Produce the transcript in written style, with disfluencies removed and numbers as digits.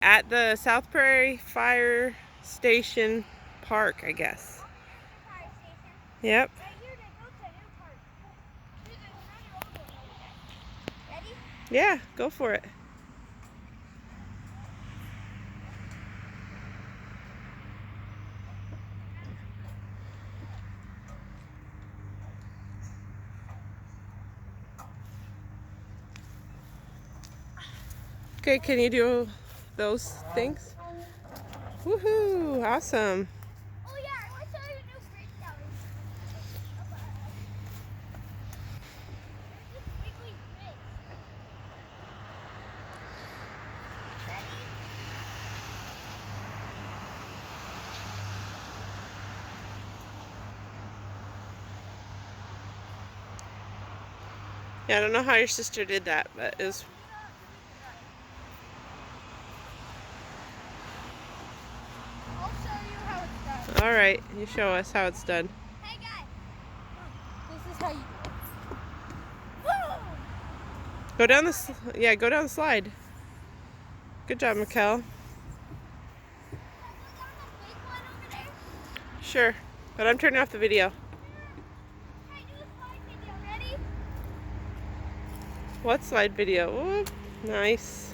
At the South Prairie Fire Station Park, I guess. Fire station. Yep. Right here to go to new park. Ready? Yeah, go for it. Okay, can you do those things? Woohoo! Awesome. Oh yeah, I want to show you a new bridge down here. There's this wiggly bridge. Ready? Yeah, I don't know how your sister did that, but it was... I'll show you how it's done. Alright, you show us how it's done. Hey guys, this is how you do it. Boom! Go down the... Yeah, go down the slide. Good job, Mikkel. Can I go down the big one over there? Sure, but I'm turning off the video. Hey, do a slide video. Ready? What slide video? Whoop, nice.